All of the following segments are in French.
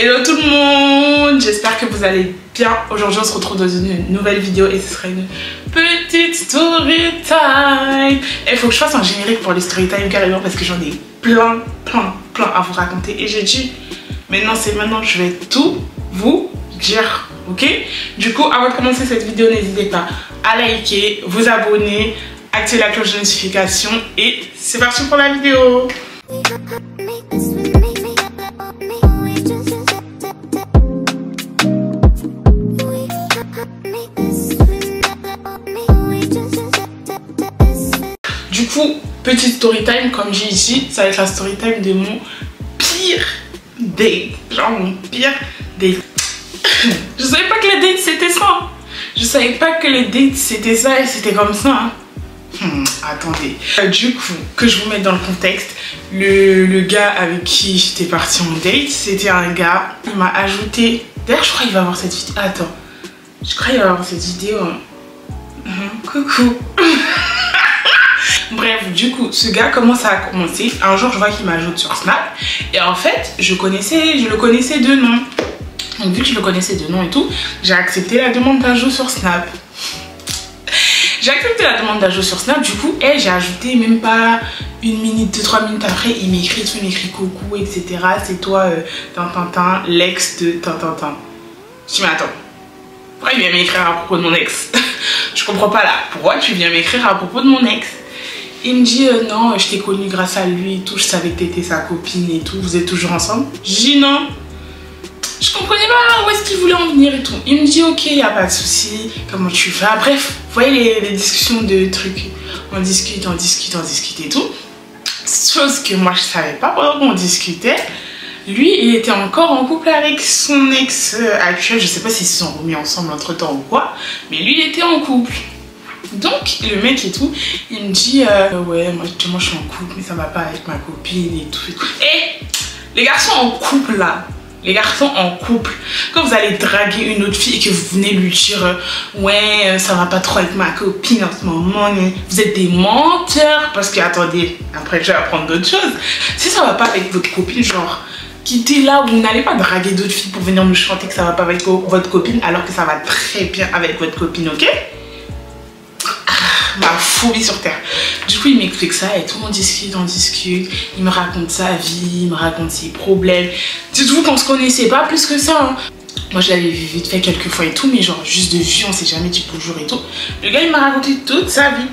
Hello tout le monde, j'espère que vous allez bien. Aujourd'hui on se retrouve dans une nouvelle vidéo et ce sera une petite story time. Il faut que je fasse un générique pour les story time carrément parce que j'en ai plein à vous raconter. Et j'ai dit, maintenant c'est maintenant, je vais tout vous dire, ok? Du coup, avant de commencer cette vidéo, n'hésitez pas à liker, vous abonner, activer la cloche de notification et c'est parti pour la vidéo. Du coup, petite story time, comme j'ai ici, ça va être la story time de mon pire date. Genre mon pire date. Je savais pas que les dates c'était ça. Je savais pas que les dates c'était ça et c'était comme ça. Attendez. Du coup, que je vous mette dans le contexte, le gars avec qui j'étais partie en date, c'était un gars, il m'a ajouté. D'ailleurs, je crois qu'il va voir cette vidéo. Attends. Je crois qu'il va voir cette vidéo. Coucou. Bref, du coup, ce gars, comment ça a commencé? Un jour, je vois qu'il m'ajoute sur Snap. Et en fait, je le connaissais de nom. Donc, vu que je le connaissais de nom et tout, j'ai accepté la demande d'ajout sur Snap. J'ai accepté la demande d'ajout sur Snap. Du coup, j'ai ajouté même pas 1 minute, 2-3 minutes après. Il m'écrit tout, il m'écrit coucou, etc. C'est toi, Tintin, l'ex de Tintin. Je dis, mais attends, pourquoi il vient m'écrire à propos de mon ex? Je comprends pas là. Pourquoi tu viens m'écrire à propos de mon ex? Il me dit non, je t'ai connu grâce à lui et tout, je savais que t'étais sa copine et tout, vous êtes toujours ensemble? Je dis non. Je comprenais pas où est-ce qu'il voulait en venir et tout. Il me dit ok, y a pas de souci, comment tu vas? Bref, vous voyez les discussions de trucs. On discute et tout. Chose que moi je savais pas pendant qu'on discutait. Lui, il était encore en couple avec son ex actuel. Je sais pas s'ils se sont remis ensemble entre temps ou quoi, mais lui il était en couple. Donc le mec et tout, il me dit ouais moi je suis en couple mais ça va pas avec ma copine et tout. Et les garçons en couple là, les garçons en couple, quand vous allez draguer une autre fille et que vous venez lui dire ouais ça va pas trop avec ma copine en ce moment, vous êtes des menteurs. Parce que attendez, après je vais apprendre d'autres choses. Si ça va pas avec votre copine, genre quittez là, vous n'allez pas draguer d'autres filles pour venir me chanter que ça va pas avec votre copine alors que ça va très bien avec votre copine, ok? Ma phobie sur terre. Du coup il m'explique ça et tout, on discute, il me raconte sa vie, il me raconte ses problèmes. Dites-vous qu'on se connaissait pas plus que ça hein. Moi je l'avais vu vite fait quelques fois et tout, mais genre juste de vue, on s'est jamais dit bonjour et tout. Le gars il m'a raconté toute sa vie.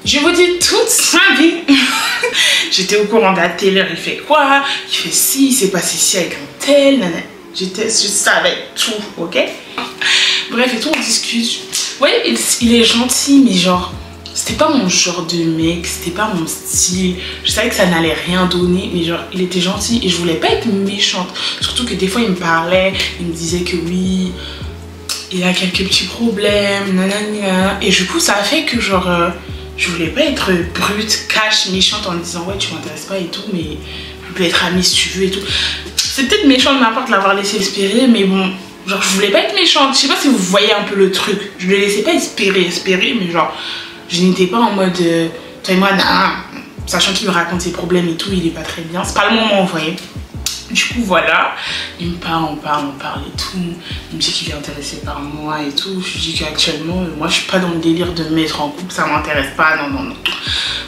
Je vous dis toute sa vie. J'étais au courant de la télé, il fait quoi, il fait ci, il s'est passé ci avec un tel, nanana. Je savais tout, ok? Bref et tout, on discute. Ouais, il est gentil, mais genre, c'était pas mon genre de mec, c'était pas mon style. Je savais que ça n'allait rien donner, mais genre, il était gentil et je voulais pas être méchante. Surtout que des fois, il me parlait, il me disait que oui, il a quelques petits problèmes, nanana. Et du coup, ça a fait que genre, je voulais pas être brute, cash, méchante en me disant ouais, tu m'intéresses pas et tout, mais on peut être amis si tu veux et tout. C'est peut-être méchant de ma part de l'avoir laissé espérer, mais bon. Genre je voulais pas être méchante, je sais pas si vous voyez un peu le truc. Je le laissais pas espérer, mais genre je n'étais pas en mode toi et moi, sachant qu'il me raconte ses problèmes et tout, il est pas très bien. C'est pas le moment, vous voyez. Du coup voilà, il me parle, on parle et tout. Il me dit qu'il est intéressé par moi et tout. Je lui dis qu'actuellement, moi je suis pas dans le délire de me mettre en couple, ça m'intéresse pas, non.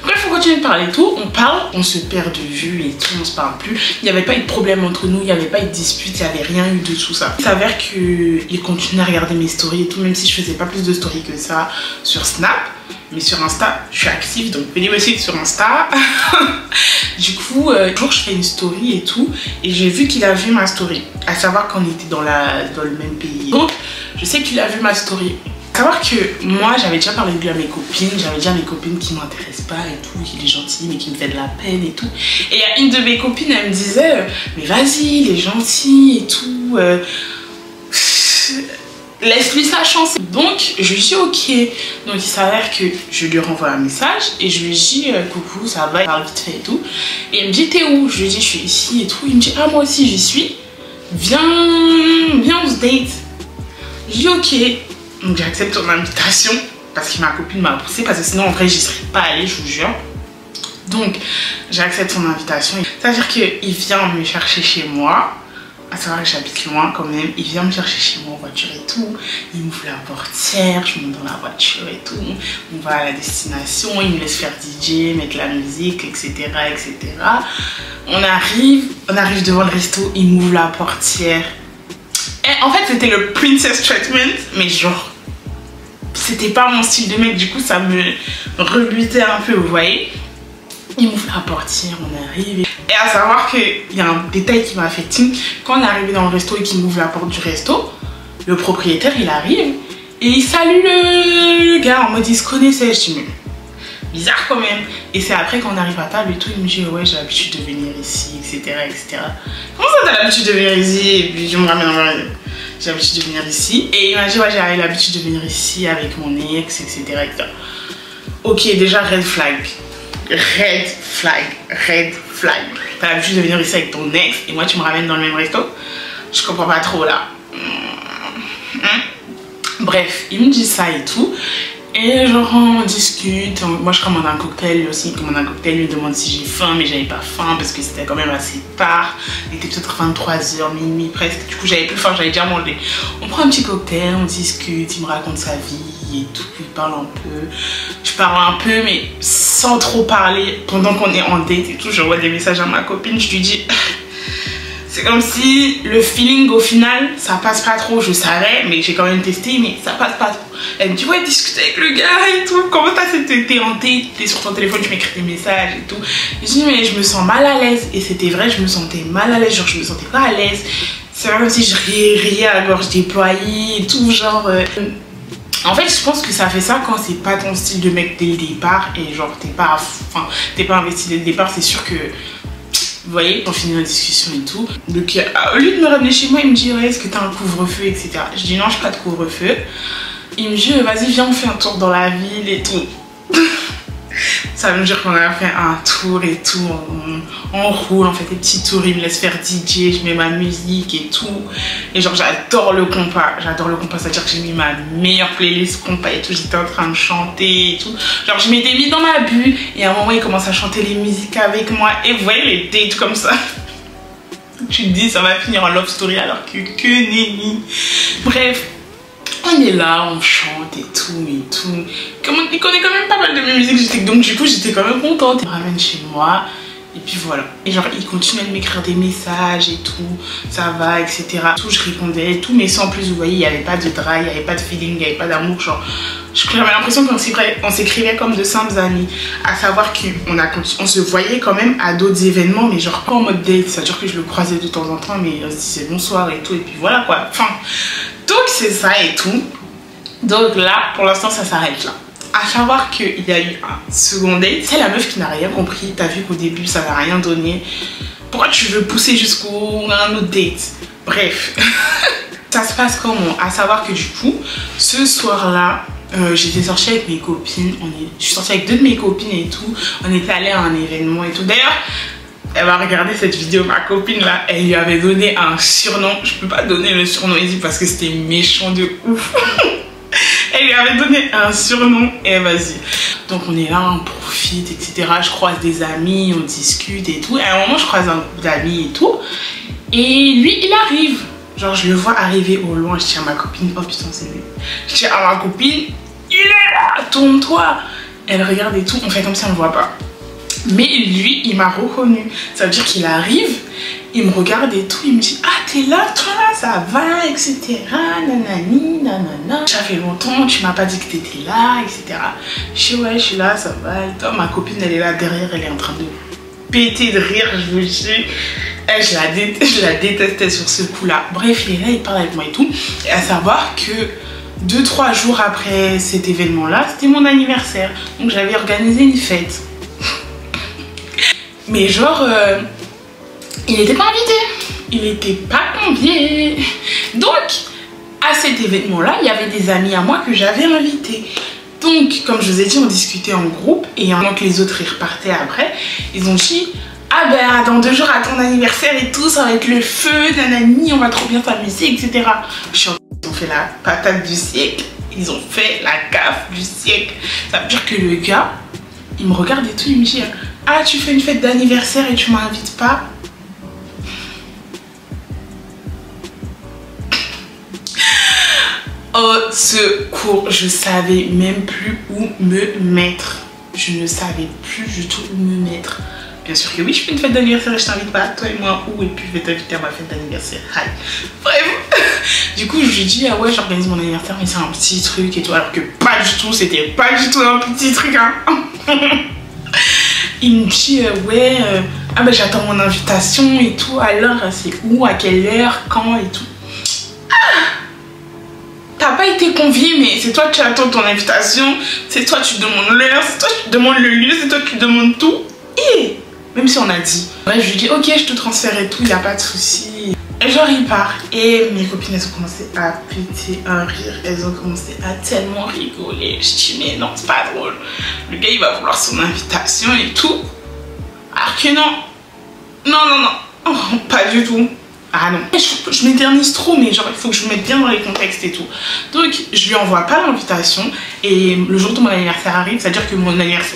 Bref, on continue de parler et tout, on parle, on se perd de vue et tout, on se parle plus. Il n'y avait pas eu de problème entre nous, il n'y avait pas eu de dispute, il n'y avait rien eu de tout ça. Il s'avère qu'il continue à regarder mes stories et tout, même si je faisais pas plus de stories que ça sur Snap. Mais sur Insta, je suis active, donc venez me suivre sur Insta. Du coup, un jour je fais une story et tout, et j'ai vu qu'il a vu ma story. À savoir qu'on était dans le même pays. Donc, je sais qu'il a vu ma story. Savoir que moi j'avais déjà parlé de lui à mes copines, j'avais déjà mes copines qui m'intéressent pas et tout, qu'il est gentil mais qui me fait de la peine et tout. Et il y a une de mes copines, elle me disait mais vas-y, il est gentil et tout, laisse-lui sa chance. Donc je lui dis ok. Donc il s'avère que je lui renvoie un message et je lui dis coucou, ça va, il parle vite fait et tout. Et il me dit t'es où? Je lui dis je suis ici et tout. Il me dit ah moi aussi j'y suis, viens on se date. Je dis ok. Donc j'accepte ton invitation parce que ma copine m'a poussé, parce que sinon en vrai j'y serais pas allée, je vous jure. Donc j'accepte son invitation. C'est à dire qu'il vient me chercher chez moi à savoir que j'habite loin quand même. Il vient me chercher chez moi en voiture et tout. Il m'ouvre la portière, je monte dans la voiture et tout. On va à la destination, il me laisse faire DJ, mettre la musique, etc. etc. On arrive devant le resto, il m'ouvre la portière. Et en fait, c'était le princess treatment, mais genre, c'était pas mon style de mec, du coup, ça me rebutait un peu, vous voyez. Il m'ouvre la portière, on arrive. Et à savoir qu'il y a un détail qui m'a fait tilt. Quand on est arrivé dans le resto et qu'il m'ouvre la porte du resto, le propriétaire, il arrive et il salue le gars en mode il se connaissait. Je dis, mais bizarre quand même. Et c'est après qu'on arrive à table et tout, il me dit, ouais, j'ai l'habitude de venir ici, etc. etc. Comment ça, t'as l'habitude de venir ici? Et puis je me ramène en vrai. J'ai l'habitude de venir ici. Et il m'a dit, ouais, j'ai l'habitude de venir ici avec mon ex, etc. etc. Ok, déjà, red flag. Red flag, red flag. T'as l'habitude de venir ici avec ton ex et moi tu me ramènes dans le même resto. Je comprends pas trop là. Bref, il me dit ça et tout. Et genre on discute. Moi je commande un cocktail, lui aussi il commande un cocktail. Il me demande si j'ai faim, mais j'avais pas faim parce que c'était quand même assez tard. Il était peut-être 23h, minuit presque. Du coup j'avais plus faim, j'avais déjà mangé. On prend un petit cocktail, on discute, il me raconte sa vie et tout. Il parle un peu. Je parle un peu, mais sans trop parler. Pendant qu'on est en date et tout, j'envoie des messages à ma copine, je lui dis. C'est comme si le feeling au final, ça passe pas trop. Je savais, mais j'ai quand même testé, mais ça passe pas trop. Elle me dit, ouais, discute avec le gars et tout. Comment t'es en date, t'es sur ton téléphone, tu m'écris des messages et tout. Et je dis, mais je me sens mal à l'aise. Et c'était vrai, je me sentais mal à l'aise. Genre, je me sentais pas à l'aise. C'est comme si je riais à gorge déployée et tout. Genre. En fait, je pense que ça fait ça quand c'est pas ton style de mec dès le départ. Et genre, t'es pas investi dès le départ. C'est sûr que. Vous voyez, on finit la discussion et tout. Donc, au lieu de me ramener chez moi, il me dit, ouais, est-ce que t'as un couvre-feu, etc. Je dis, non, j'ai pas de couvre-feu. Il me dit, vas-y, viens, on fait un tour dans la ville et tout. Ça veut dire qu'on a fait un tour et tout. On roule, on fait des petits tours. Il me laisse faire DJ, je mets ma musique et tout. Et genre, j'adore le compas. J'adore le compas, c'est-à-dire que j'ai mis ma meilleure playlist compas et tout. J'étais en train de chanter et tout. Genre, je m'étais mis dans ma bulle. Et à un moment, il commence à chanter les musiques avec moi. Et vous voyez les dates comme ça. Tu te dis, ça va finir en love story alors que nenni. Bref. On est là, on chante et tout. Il connaît quand même pas mal de mes musiques, donc du coup j'étais quand même contente. Il me ramène chez moi et puis voilà. Et genre il continue de m'écrire des messages et tout, ça va, etc. Tout, je répondais et tout, mais sans plus, vous voyez, il n'y avait pas de drama, il n'y avait pas de feeling, il n'y avait pas d'amour. Genre, j'avais l'impression qu'on s'écrivait comme de simples amis. À savoir qu'on se voyait quand même à d'autres événements, mais genre pas en mode date, c'est-à-dire que je le croisais de temps en temps, mais on se disait bonsoir et tout, et puis voilà quoi. Enfin. Donc c'est ça et tout. Donc là, pour l'instant, ça s'arrête là. À savoir qu'il y a eu un second date. C'est la meuf qui n'a rien compris. T'as vu qu'au début, ça n'a rien donné. Pourquoi tu veux pousser jusqu'au un autre date? Bref. Ça se passe comment? À savoir que du coup, ce soir-là, j'étais sortie avec mes copines. Je suis sortie avec 2 de mes copines et tout. On était allés à un événement et tout. D'ailleurs, elle va regarder cette vidéo, ma copine là, elle lui avait donné un surnom. Je peux pas donner le surnom ici parce que c'était méchant de ouf. Elle lui avait donné un surnom et vas-y. Donc on est là, on profite, etc. Je croise des amis, on discute et tout. Et à un moment, je croise un groupe d'amis et tout. Et lui, il arrive. Genre, je le vois arriver au loin. Je dis à ma copine, oh putain, c'est lui. Je dis à ma copine, il est là, tourne-toi. Elle regarde et tout, on fait comme si on ne voit pas. Mais lui, il m'a reconnu. Ça veut dire qu'il arrive, il me regarde et tout, il me dit, ah t'es là, toi, ça va, etc. Nanani, nanana. Ça fait longtemps, tu m'as pas dit que t'étais là, etc. Je dis, ouais, je suis là, ça va. Et toi, ma copine, elle est là derrière, elle est en train de péter de rire, je vous dis. Je la détestais sur ce coup-là. Bref, il est là, il parle avec moi et tout. Et à savoir que 2-3 jours après cet événement-là, c'était mon anniversaire. Donc j'avais organisé une fête. Mais genre, il n'était pas invité, il n'était pas convié. Donc, à cet événement-là, il y avait des amis à moi que j'avais invités. Donc, comme je vous ai dit, on discutait en groupe et pendant que les autres y repartaient après, ils ont dit, ah ben, dans 2 jours à ton anniversaire et tout, ça va être le feu, nanani, on va trop bien s'amuser, etc. Ils ont fait la patate du siècle, ils ont fait la gaffe du siècle. Ça veut dire que le gars, il me regarde et tout, il me dit, ah tu fais une fête d'anniversaire et tu m'invites pas? Au secours, je savais même plus où me mettre. Je ne savais plus du tout où me mettre. Bien sûr que oui, je fais une fête d'anniversaire et je t'invite pas, toi et moi, où, et puis je vais t'inviter à ma fête d'anniversaire. Hi. Bref, du coup, je lui dis, ah ouais, j'organise mon anniversaire, mais c'est un petit truc et tout, alors que pas du tout, c'était pas du tout un petit truc, hein. Il me dit, ouais, ah ben j'attends mon invitation et tout, alors c'est où, à quelle heure, quand et tout. T'as pas été convié, mais c'est toi qui attends ton invitation, c'est toi qui demandes l'heure, c'est toi qui demandes le lieu, c'est toi qui demandes tout. Et même si on a dit, bref, je lui dis ok, je te transfère et tout, il n'y a pas de souci. Et genre il part et mes copines elles ont commencé à péter un rire, elles ont commencé à tellement rigoler. Je dis mais non, c'est pas drôle, le gars il va vouloir son invitation et tout, alors que non, oh, pas du tout. Ah non, je m'éternise trop, mais genre il faut que je me mette bien dans les contextes et tout. Donc je lui envoie pas l'invitation et le jour de mon anniversaire arrive, c'est-à-dire que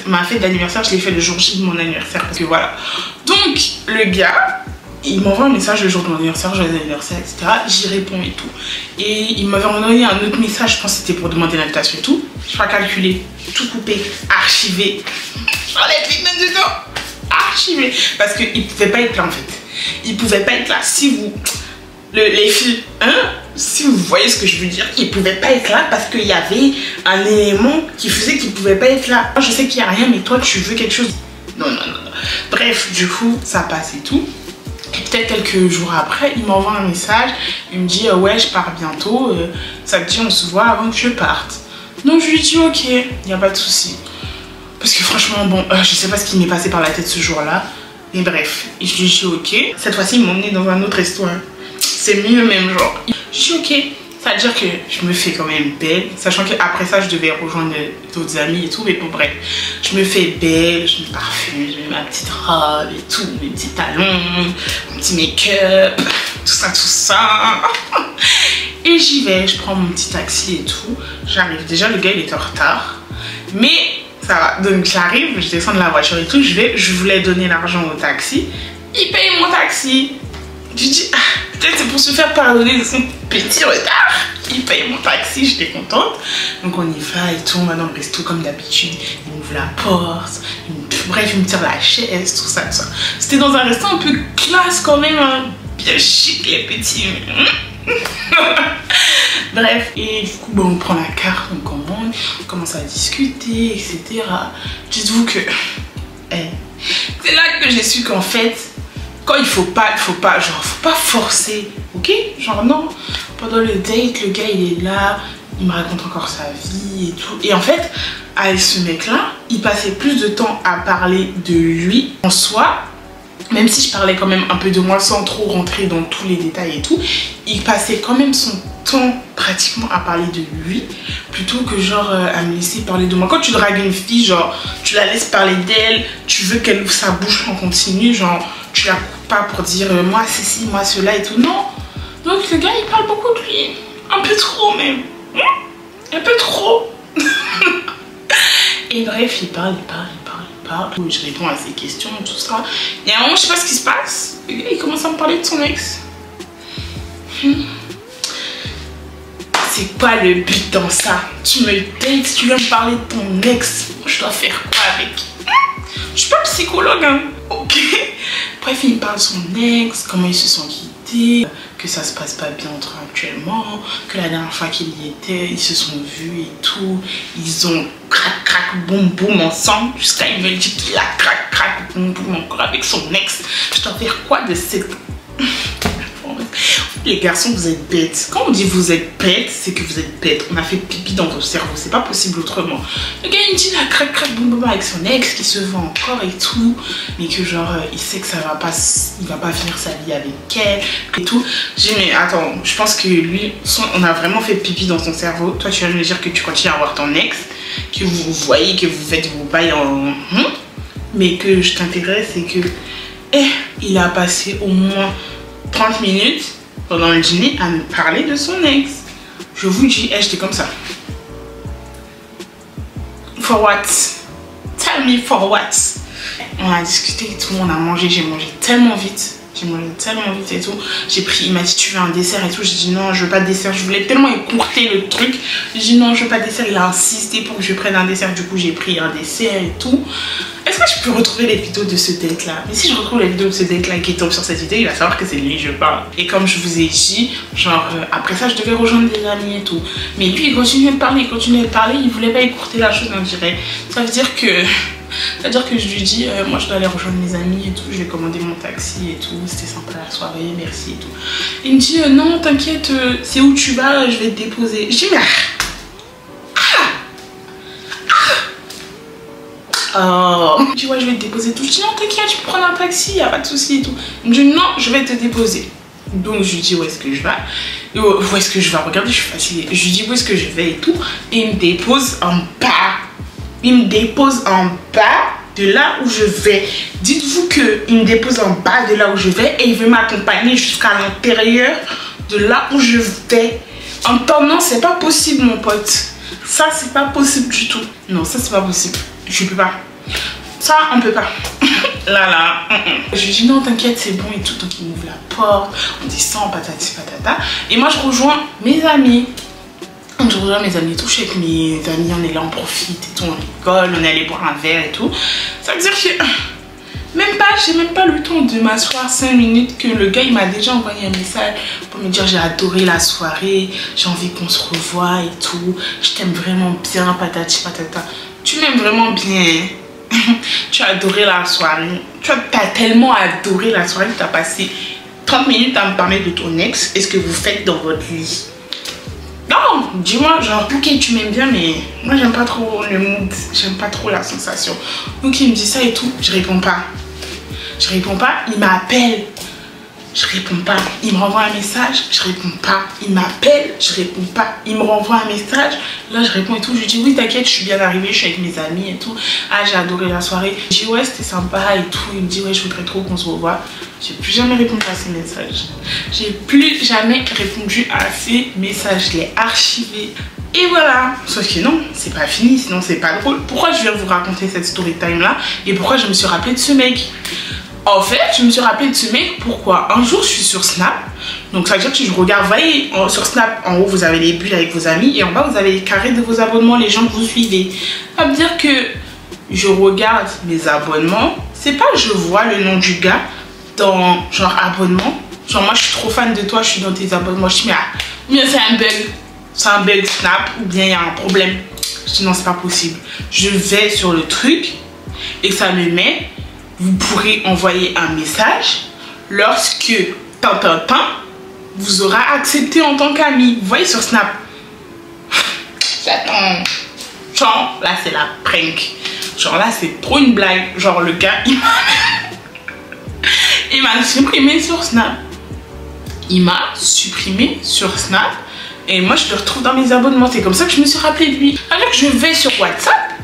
ma fête d'anniversaire, je l'ai fait le jour J de mon anniversaire, parce que voilà. Donc le gars, il m'envoie un message le jour de mon anniversaire, joyeux anniversaire, etc. J'y réponds et tout. Et il m'avait envoyé un autre message, je pense que c'était pour demander l'invitation et tout. Je vais calculer, tout coupé, archivé. J'enlève les mains dedans, archivé. Parce qu'il pouvait pas être là en fait. Il pouvait pas être là. Si vous, les filles, hein, si vous voyez ce que je veux dire, il pouvait pas être là parce qu'il y avait un élément qui faisait qu'il pouvait pas être là. Je sais qu'il y a rien, mais toi tu veux quelque chose. Non. Bref, du coup, ça passe et tout. Et peut-être quelques jours après, il m'envoie un message. Il me dit ouais, je pars bientôt. Ça te dit, on se voit avant que je parte. Donc je lui dis ok, il n'y a pas de souci. Parce que franchement, bon, je sais pas ce qui m'est passé par la tête ce jour-là. Mais bref, je lui dis ok. Cette fois-ci, il m'a emmené dans un autre restaurant. C'est mieux même genre. Je dis ok. Ça veut dire que je me fais quand même belle. Sachant qu'après ça, je devais rejoindre d'autres amis et tout. Mais bon, bref. Je me fais belle, je me parfume, je mets ma petite robe et tout. Mes petits talons, mon petit make-up, tout ça. Et j'y vais, je prends mon petit taxi et tout. J'arrive. Déjà, le gars, il était en retard. Mais ça va. Donc j'arrive, je descends de la voiture et tout. Je voulais donner l'argent au taxi. Il paye mon taxi. Je dis, peut-être c'est pour se faire pardonner de son petit retard. Il paye mon taxi, j'étais contente. Donc on y va et tout, on va dans le resto comme d'habitude. Il m'ouvre la porte, bref, il me tire la chaise, tout ça. C'était dans un resto un peu classe quand même, hein. Bien chic les petits. Bref, et du coup, bon, on prend la carte, on commande, on commence à discuter, etc. Dites-vous que c'est là que j'ai su qu'en fait, quand il faut pas forcer, ok? Genre non, pendant le date, le gars il est là, il me raconte encore sa vie et tout. Et en fait, avec ce mec-là, il passait plus de temps à parler de lui en soi. Même si je parlais quand même un peu de moi sans trop rentrer dans tous les détails et tout, il passait quand même son temps pratiquement à parler de lui plutôt que genre à me laisser parler de moi. Quand tu dragues une fille, genre tu la laisses parler d'elle, tu veux qu'elle ouvre sa bouche en continu, genre tu la coupes pas pour dire moi ceci, moi cela et tout, non. Donc le gars il parle beaucoup de lui, un peu trop même, un peu trop. Et bref, il parle. Je réponds à ses questions, tout ça. Et à un moment, je sais pas ce qui se passe. Le gars, il commence à me parler de son ex. C'est quoi le but dans ça? Tu me dates, tu viens me parler de ton ex. Je dois faire quoi avec? Je suis pas psychologue, hein. Ok. Bref, il me parle de son ex, comment ils se sont quittés, que ça se passe pas bien entre eux actuellement, que la dernière fois qu'ils y étaient, ils se sont vus et tout. Ils ont crac boum boum ensemble jusqu'à il me dit qu'il a crac boum boum encore avec son ex. Je dois faire quoi de cette... Les garçons, vous êtes bêtes. Quand on dit vous êtes bêtes, c'est que vous êtes bêtes. On a fait pipi dans votre cerveau, c'est pas possible autrement. Le gars il me dit il a crac boum boum avec son ex qui se voit encore et tout, mais que genre il sait que ça va pas, il va pas finir sa vie avec elle et tout. J'ai dit mais attends, je pense que lui, on a vraiment fait pipi dans son cerveau. Toi tu viens de me dire que tu continues à voir ton ex, que vous voyez, que vous faites vos bails en... mais que je t'intéresse et que il a passé au moins 30 minutes pendant le dîner à me parler de son ex. Je vous dis, j'étais comme ça. For what? Tell me for what? On a discuté et tout, on a mangé, j'ai mangé tellement vite. J'ai mangé tellement vite et tout. J'ai pris, il m'a dit tu veux un dessert et tout. J'ai dit non, je veux pas de dessert. Je voulais tellement écourter le truc. J'ai dit non, je veux pas de dessert. Il a insisté pour que je prenne un dessert. Du coup, j'ai pris un dessert et tout. Est-ce que je peux retrouver les vidéos de ce date là? Mais si je retrouve les vidéos de ce date là qui tombe sur cette vidéo, il va savoir que c'est lui je parle. Et comme je vous ai dit, genre après ça je devais rejoindre des amis et tout. Mais lui il continuait de parler, il voulait pas écourter la chose, on dirait. Ça veut dire que je lui dis moi je dois aller rejoindre mes amis et tout, je vais commander mon taxi et tout, c'était sympa la soirée, merci et tout. Il me dit non t'inquiète, c'est où tu vas, je vais te déposer. Je dis mais oh. Il me dit ouais je vais te déposer tout. Je dis non t'inquiète, je peux prendre un taxi, y a pas de souci et tout. Il me dit non je vais te déposer. Donc je lui dis où est-ce que je vais. Où est-ce que je vais, regardez je suis fatiguée. Je lui dis où est-ce que je vais et tout. Et il me dépose en bas. Il me dépose en bas de là où je vais. Dites-vous qu'il me dépose en bas de là où je vais et il veut m'accompagner jusqu'à l'intérieur de là où je vais. En temps non c'est pas possible mon pote. Ça c'est pas possible du tout. Non ça c'est pas possible. Je peux pas. Ça, on peut pas. Là. Je lui dis non, t'inquiète, c'est bon et tout. Donc, il m'ouvre la porte. On descend, patati patata. Et moi, je rejoins mes amis. Je rejoins mes amis et tout. Je suis avec mes amis, on est là, on profite et tout. On rigole, on est allé boire un verre et tout. Ça veut dire que j'ai même pas le temps de m'asseoir 5 minutes que le gars, il m'a déjà envoyé un message pour me dire j'ai adoré la soirée, j'ai envie qu'on se revoie et tout. Je t'aime vraiment bien, patati patata. Tu m'aimes vraiment bien. Tu as adoré la soirée. Tu as tellement adoré la soirée que tu as passé 30 minutes à me parler de ton ex. Est-ce que vous faites dans votre lit? Non, dis-moi genre ok tu m'aimes bien mais moi j'aime pas trop le mood. J'aime pas trop la sensation. Donc il me dit ça et tout. Je réponds pas. Je réponds pas. Il m'appelle. Je réponds pas. Il me renvoie un message, je réponds pas. Il m'appelle, je réponds pas. Il me renvoie un message, là je réponds et tout. Je lui dis oui t'inquiète, je suis bien arrivée, je suis avec mes amis et tout. Ah j'ai adoré la soirée. Je dis ouais c'était sympa et tout. Il me dit ouais je voudrais trop qu'on se revoie. J'ai plus jamais répondu à ces messages. J'ai plus jamais répondu à ces messages. Je l'ai archivé. Et voilà. Sauf que non, c'est pas fini, sinon c'est pas drôle. Pourquoi je viens vous raconter cette story time là et pourquoi je me suis rappelée de ce mec? En fait, je me suis rappelé de ce mec, pourquoi? Un jour, je suis sur Snap, donc ça veut dire que je regarde, vous voyez, sur Snap, en haut, vous avez les bulles avec vos amis, et en bas, vous avez les carrés de vos abonnements, les gens que vous suivez. Ça veut dire que je regarde mes abonnements, c'est pas je vois le nom du gars dans, genre, abonnement, genre, moi, je suis trop fan de toi, je suis dans tes abonnements, je dis, mais ah, bien c'est un bug Snap, ou bien il y a un problème. Je dis, non, c'est pas possible. Je vais sur le truc, et ça me met... Vous pourrez envoyer un message lorsque vous aura accepté en tant qu'ami. Vous voyez sur Snap. J'attends. Genre là c'est la prank. Genre là c'est trop une blague. Genre le gars il m'a supprimé sur Snap. Il m'a supprimé sur Snap. Et moi je le retrouve dans mes abonnements. C'est comme ça que je me suis rappelé de lui. Alors que je vais sur WhatsApp.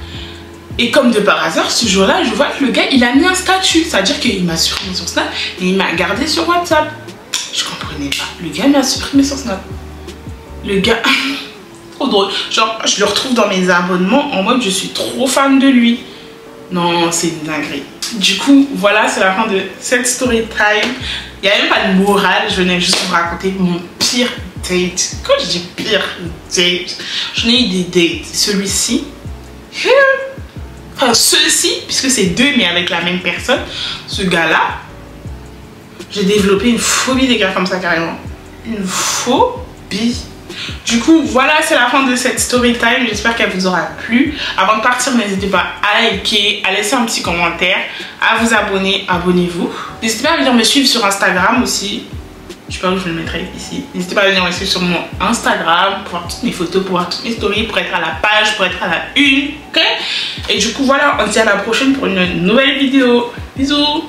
Et comme de par hasard, ce jour-là, je vois que le gars, il a mis un statut. C'est-à-dire qu'il m'a supprimé sur Snap et il m'a gardé sur WhatsApp. Je comprenais pas. Le gars m'a supprimé sur Snap. Le gars... trop drôle. Genre, je le retrouve dans mes abonnements en mode je suis trop fan de lui. Non, c'est une dinguerie. Du coup, voilà, c'est la fin de cette story time. Il n'y a même pas de morale. Je venais juste vous raconter mon pire date. Quand je dis pire date, j'en ai eu des dates. Celui-ci... Enfin, ceux-ci, puisque c'est deux mais avec la même personne, ce gars-là, j'ai développé une phobie des gars comme ça carrément. Une phobie. Du coup, voilà, c'est la fin de cette story time. J'espère qu'elle vous aura plu. Avant de partir, n'hésitez pas à liker, à laisser un petit commentaire, à vous abonner, abonnez-vous. N'hésitez pas à venir me suivre sur Instagram aussi. Je sais pas où je le mettrai ici. N'hésitez pas à venir me suivre sur mon Instagram pour voir toutes mes photos, pour voir toutes mes stories, pour être à la page, pour être à la une. Ok? Et du coup, voilà, on se dit à la prochaine pour une nouvelle vidéo. Bisous!